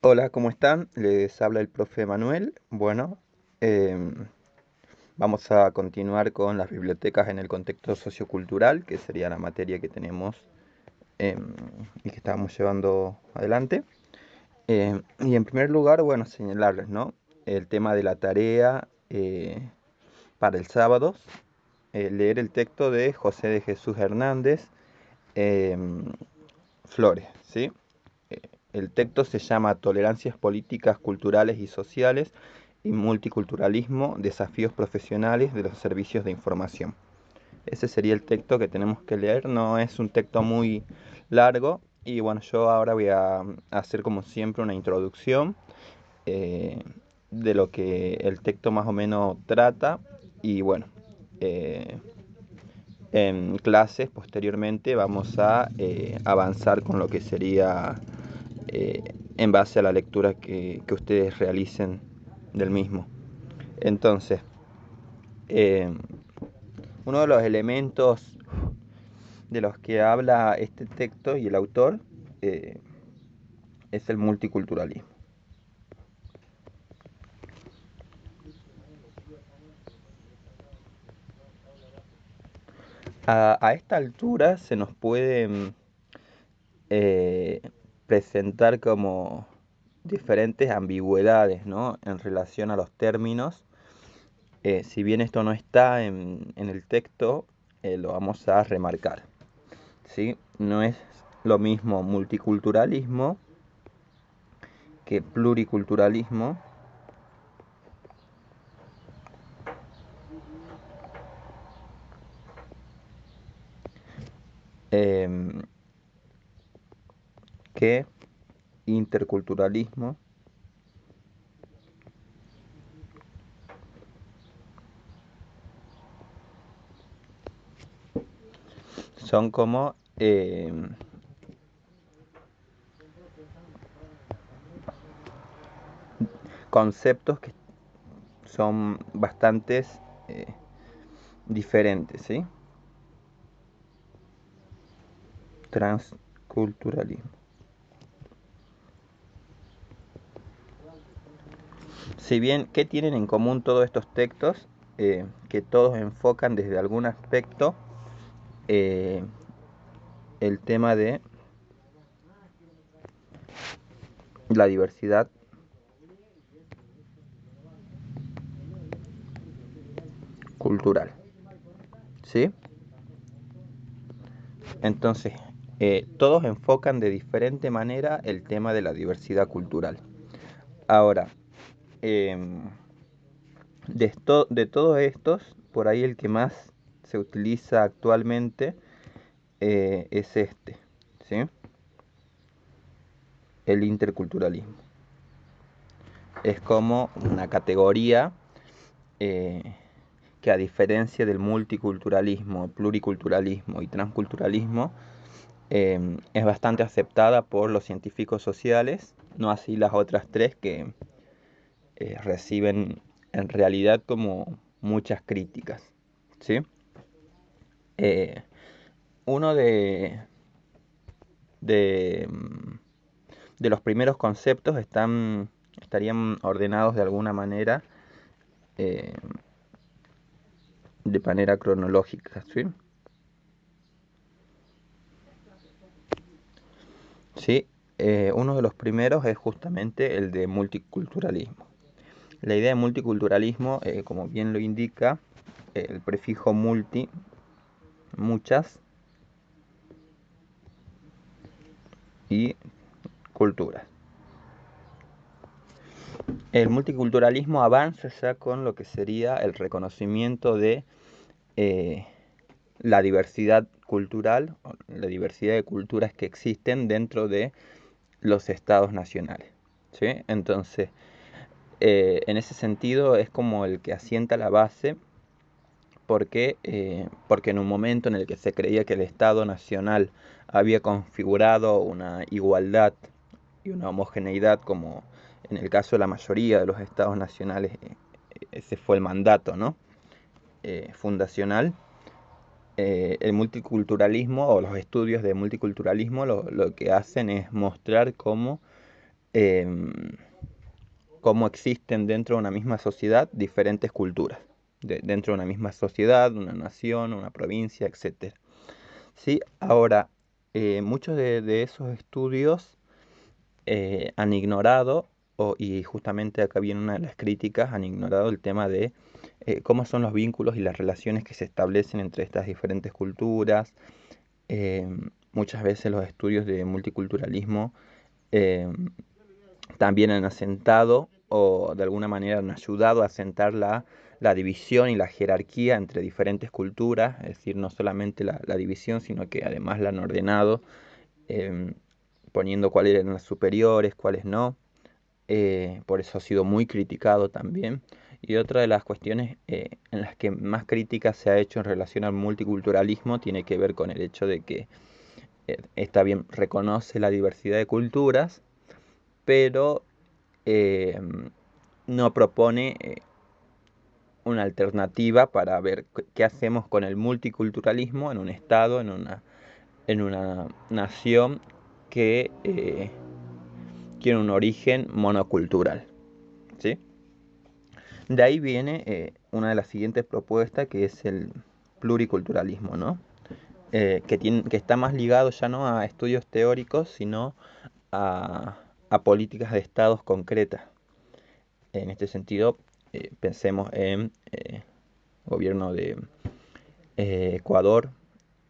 Hola, ¿cómo están? Les habla el profe Manuel. Bueno, em, vamos a continuar con las bibliotecas en el contexto sociocultural, que sería la materia que tenemos em, y que estamos llevando adelante. Y en primer lugar, bueno, señalarles, ¿no? El tema de la tarea para el sábado, leer el texto de José de Jesús Hernández em, Flores, ¿sí? Eh, El texto se llama Tolerancias políticas, culturales y sociales y multiculturalismo, desafíos profesionales de los servicios de información. Ese sería el texto que tenemos que leer, no es un texto muy largo y bueno, yo ahora voy a hacer como siempre una introducción eh, de lo que el texto más o menos trata y bueno, eh, en clases posteriormente vamos a avanzar con lo que sería en base a la lectura que ustedes realicen del mismo. Entonces, eh, uno de los elementos de los que habla este texto y el autor eh, es el multiculturalismo. A esta altura se nos puede eh, presentar como diferentes ambigüedades, ¿no? En relación a los términos. Si bien esto no está en el texto, lo vamos a remarcar. ¿Sí? No es lo mismo multiculturalismo que pluriculturalismo, em, que interculturalismo. Son como conceptos que son bastantes diferentes, ¿sí? Transculturalismo. Si bien, ¿qué tienen en común todos estos textos? Que todos enfocan desde algún aspecto eh, el tema de la diversidad cultural, ¿sí? Entonces, todos enfocan de diferente manera el tema de la diversidad cultural. Ahora, em, de todos estos, por ahí el que más se utiliza actualmente es este, ¿sí? El interculturalismo. Es como una categoría eh, que a diferencia del multiculturalismo, pluriculturalismo y transculturalismo, es bastante aceptada por los científicos sociales, no así las otras tres que reciben en realidad como muchas críticas, ¿sí? Eh, uno de, mm, de los primeros conceptos estarían ordenados de alguna manera, eh, de manera cronológica, ¿sí? Sí, uno de los primeros es justamente el de multiculturalismo. La idea de multiculturalismo, como bien lo indica, el prefijo multi, muchas y culturas. El multiculturalismo avanza ya con lo que sería el reconocimiento de eh, la diversidad cultural, la diversidad de culturas que existen dentro de los estados nacionales, ¿sí? Entonces, en ese sentido es como el que asienta la base porque en un momento en el que se creía que el Estado Nacional había configurado una igualdad y una homogeneidad, como en el caso de la mayoría de los Estados nacionales, ese fue el mandato, ¿no? Fundacional. El multiculturalismo o los estudios de multiculturalismo lo que hacen es mostrar cómo em, cómo existen dentro de una misma sociedad diferentes culturas, dentro de una misma sociedad, una nación, una provincia, etcétera. Sí, ahora, muchos de esos estudios han ignorado, y justamente acá viene una de las críticas, han ignorado el tema de cómo son los vínculos y las relaciones que se establecen entre estas diferentes culturas. Eh, Muchas veces los estudios de multiculturalismo eh, también han asentado o de alguna manera han ayudado a asentar la división y la jerarquía entre diferentes culturas, es decir, no solamente la división, sino que además la han ordenado, em, poniendo cuáles eran las superiores, cuáles no. Por eso ha sido muy criticado también. Y otra de las cuestiones en las que más crítica se ha hecho en relación al multiculturalismo tiene que ver con el hecho de que está bien, reconoce la diversidad de culturas, pero eh, no propone una alternativa para ver qué hacemos con el multiculturalismo en un estado, en una nación que tiene un origen monocultural. ¿Sí? De ahí viene una de las siguientes propuestas, que es el pluriculturalismo, ¿no? Que está más ligado ya no a estudios teóricos, sino a políticas de estados concretas. En este sentido, pensemos en gobierno de Ecuador,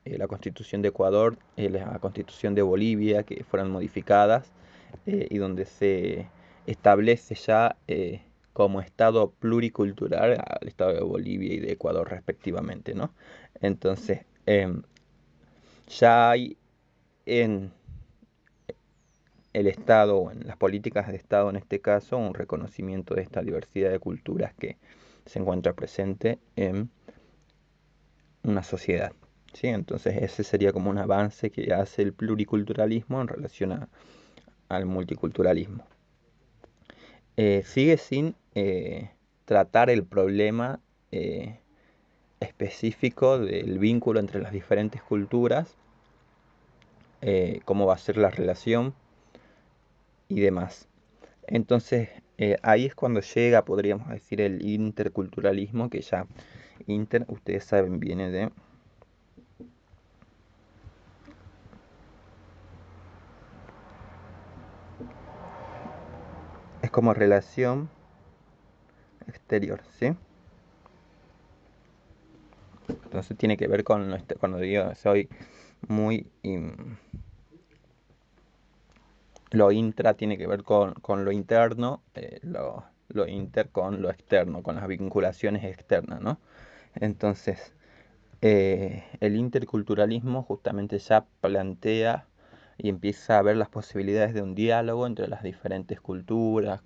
la constitución de Ecuador, la constitución de Bolivia, que fueron modificadas y donde se establece ya como estado pluricultural al estado de Bolivia y de Ecuador respectivamente, ¿no? Entonces, ya hay en el Estado o en las políticas de Estado en este caso un reconocimiento de esta diversidad de culturas que se encuentra presente en una sociedad. ¿Sí? Entonces ese sería como un avance que hace el pluriculturalismo en relación al multiculturalismo. Sigue sin tratar el problema específico del vínculo entre las diferentes culturas, cómo va a ser la relación y demás. Entonces ahí es cuando llega, podríamos decir, el interculturalismo, que ya inter, ustedes saben, viene de es como relación exterior, ¿sí? Entonces tiene que ver con cuando digo soy muy lo intra tiene que ver con lo interno, lo inter con lo externo, con las vinculaciones externas, ¿no? Entonces, el interculturalismo justamente ya plantea y empieza a ver las posibilidades de un diálogo entre las diferentes culturas,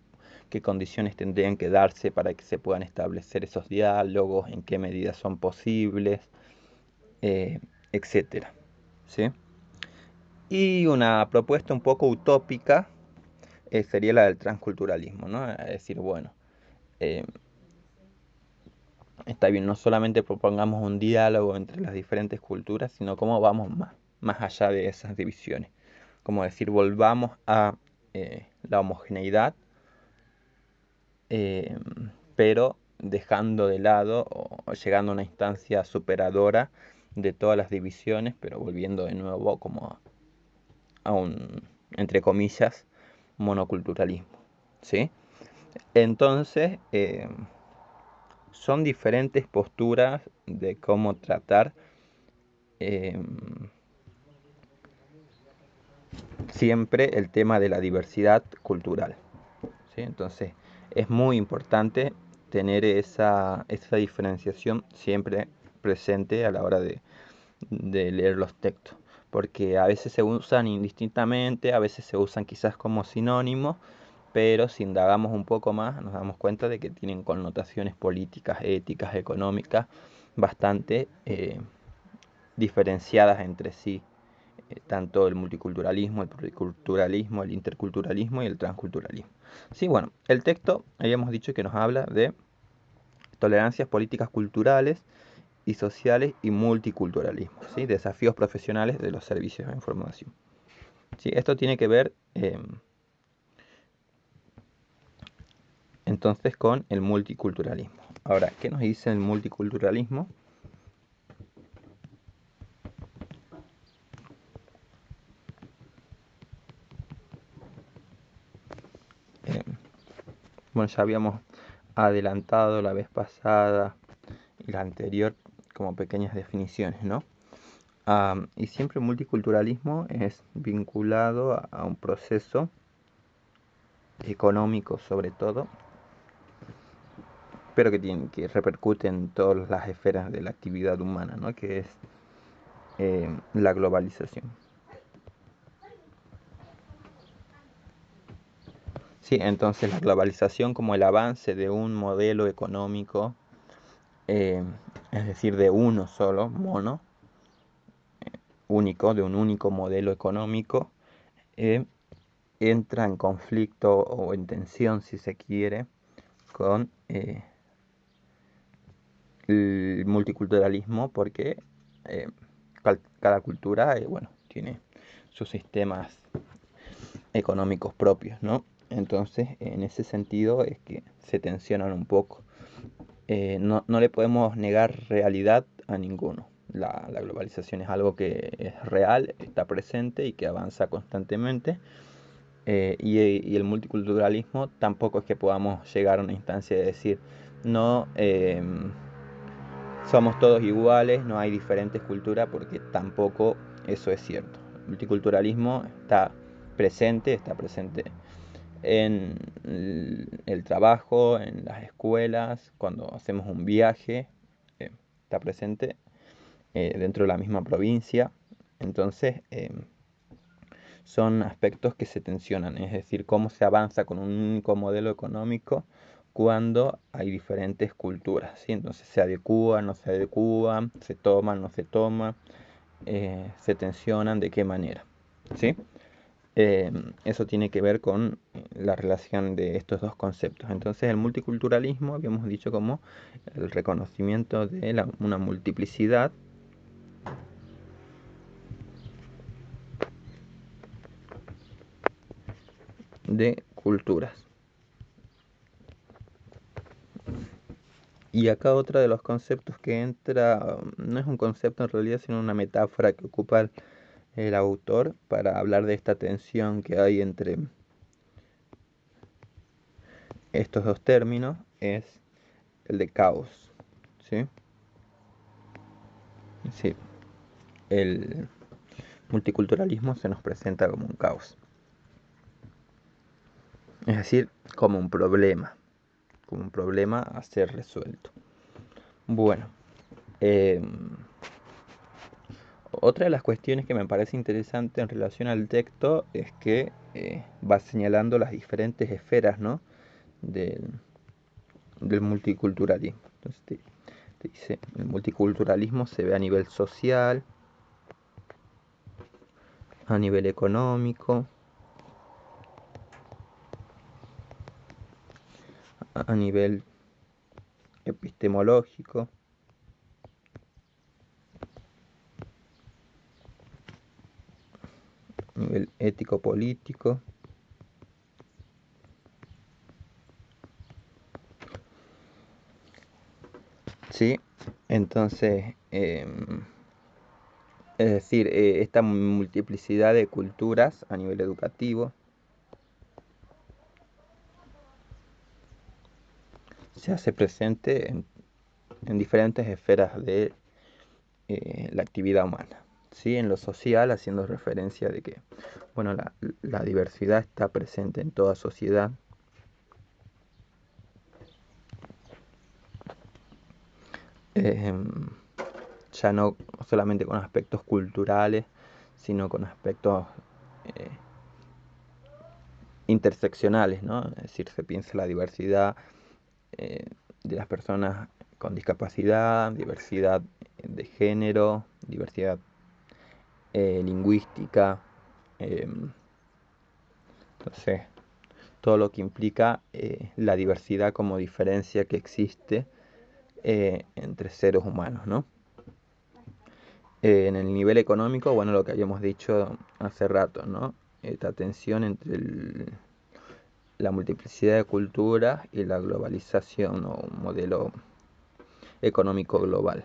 qué condiciones tendrían que darse para que se puedan establecer esos diálogos, en qué medida son posibles, eh, etcétera. ¿Sí? Y una propuesta un poco utópica sería la del transculturalismo, ¿no? Es decir, bueno, eh, está bien, no solamente propongamos un diálogo entre las diferentes culturas, sino cómo vamos más allá de esas divisiones. Como decir, volvamos a la homogeneidad, eh, pero dejando de lado o llegando a una instancia superadora de todas las divisiones, pero volviendo de nuevo como a un, entre comillas, monoculturalismo. ¿Sí? Entonces, son diferentes posturas de cómo tratar eh, siempre el tema de la diversidad cultural. ¿Sí? Entonces, es muy importante tener esa diferenciación siempre presente a la hora de leer los textos, porque a veces se usan indistintamente, a veces se usan quizás como sinónimos, pero si indagamos un poco más nos damos cuenta de que tienen connotaciones políticas, éticas, económicas bastante diferenciadas entre sí, tanto el multiculturalismo, el pluriculturalismo, el interculturalismo y el transculturalismo. Sí, bueno, el texto habíamos dicho que nos habla de tolerancias políticas culturales y sociales y multiculturalismo, ¿sí? Desafíos profesionales de los servicios de información. ¿Sí? Esto tiene que ver entonces con el multiculturalismo. Ahora, ¿qué nos dice el multiculturalismo? Eh, bueno, ya habíamos adelantado la vez pasada y la anterior como pequeñas definiciones, ¿no? Y siempre el multiculturalismo es vinculado a un proceso económico sobre todo, pero que repercute en todas las esferas de la actividad humana, ¿no? Que es la globalización. Sí, entonces la globalización como el avance de un modelo económico, eh, es decir, de uno solo, único, de un único modelo económico, eh, entra en conflicto o en tensión, si se quiere, con el multiculturalismo, porque eh, cada cultura, bueno, tiene sus sistemas económicos propios, ¿no? Entonces, en ese sentido es que se tensionan un poco. No le podemos negar realidad a ninguno. La globalización es algo que es real, está presente y que avanza constantemente. Y el multiculturalismo tampoco es que podamos llegar a una instancia de decir, no, somos todos iguales, no hay diferentes culturas, porque tampoco eso es cierto. El multiculturalismo está presente en el trabajo, en las escuelas, cuando hacemos un viaje, está presente dentro de la misma provincia. Entonces, son aspectos que se tensionan, es decir, cómo se avanza con un único modelo económico cuando hay diferentes culturas, ¿sí? Entonces se adecúa, no se adecúa, se toma, no se toma, se tensionan, de qué manera, ¿sí? Eso tiene que ver con la relación de estos dos conceptos. Entonces el multiculturalismo habíamos dicho como el reconocimiento de una multiplicidad de culturas. Y acá otro de los conceptos que entra, no es un concepto en realidad, sino una metáfora que ocupa el autor para hablar de esta tensión que hay entre estos dos términos, es el de caos, ¿sí? Es decir, el multiculturalismo se nos presenta como un caos, es decir, como un problema a ser resuelto. Bueno, eh, otra de las cuestiones que me parece interesante en relación al texto es que va señalando las diferentes esferas, ¿no? del, del multiculturalismo. Entonces te dice, el multiculturalismo se ve a nivel social, a nivel económico, a nivel epistemológico, a nivel ético-político. ¿Sí? Entonces, es decir, esta multiplicidad de culturas a nivel educativo se hace presente en diferentes esferas de la actividad humana. ¿Sí? En lo social, haciendo referencia de que bueno, la diversidad está presente en toda sociedad. Eh, ya no solamente con aspectos culturales, sino con aspectos eh, interseccionales, ¿no? Es decir, se piensa la diversidad eh, de las personas con discapacidad, diversidad de género, diversidad lingüística, eh, entonces todo lo que implica la diversidad como diferencia que existe entre seres humanos, ¿no? En el nivel económico, bueno, lo que habíamos dicho hace rato, ¿no? Esta tensión entre la multiplicidad de culturas y la globalización o un modelo económico global.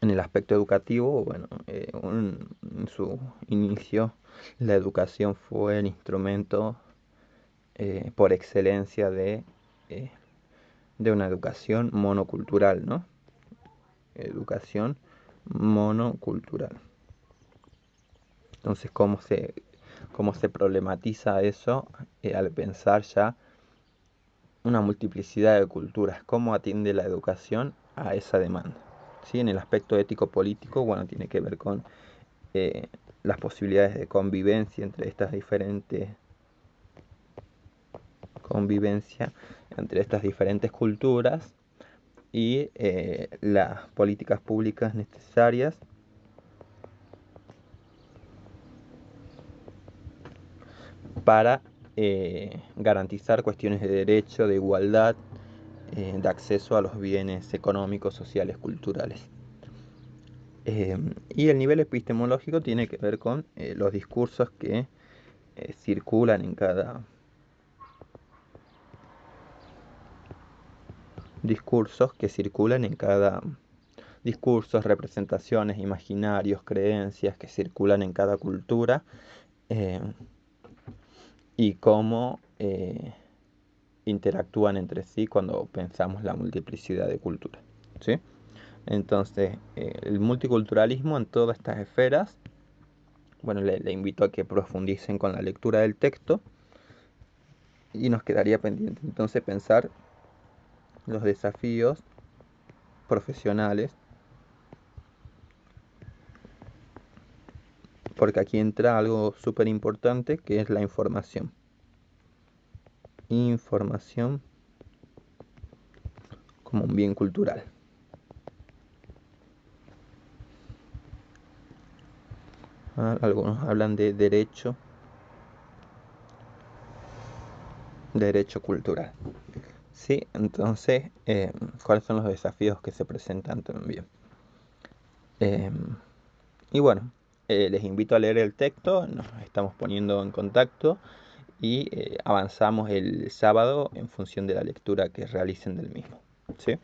En el aspecto educativo, bueno, en su inicio, la educación fue el instrumento por excelencia eh, de una educación monocultural, ¿no? Educación monocultural. Entonces, cómo se problematiza eso al pensar ya una multiplicidad de culturas? ¿Cómo atiende la educación a esa demanda? ¿Sí? En el aspecto ético-político, bueno, tiene que ver con eh, las posibilidades de convivencia entre estas diferentes culturas y las políticas públicas necesarias para garantizar cuestiones de derecho, de igualdad, de acceso a los bienes económicos, sociales, culturales. Y el nivel epistemológico tiene que ver con los discursos que circulan en cada discursos, representaciones, imaginarios, creencias que circulan en cada cultura, eh, y cómo interactúan entre sí cuando pensamos la multiplicidad de culturas, ¿sí? Entonces, el multiculturalismo en todas estas esferas, bueno, le invito a que profundicen con la lectura del texto y nos quedaría pendiente entonces pensar los desafíos profesionales, porque aquí entra algo súper importante que es la información. Información como un bien cultural. Algunos hablan de derecho cultural. Sí, entonces, ¿cuáles son los desafíos que se presentan también? Y bueno, les invito a leer el texto, nos estamos poniendo en contacto y avanzamos el sábado en función de la lectura que realicen del mismo. ¿Sí?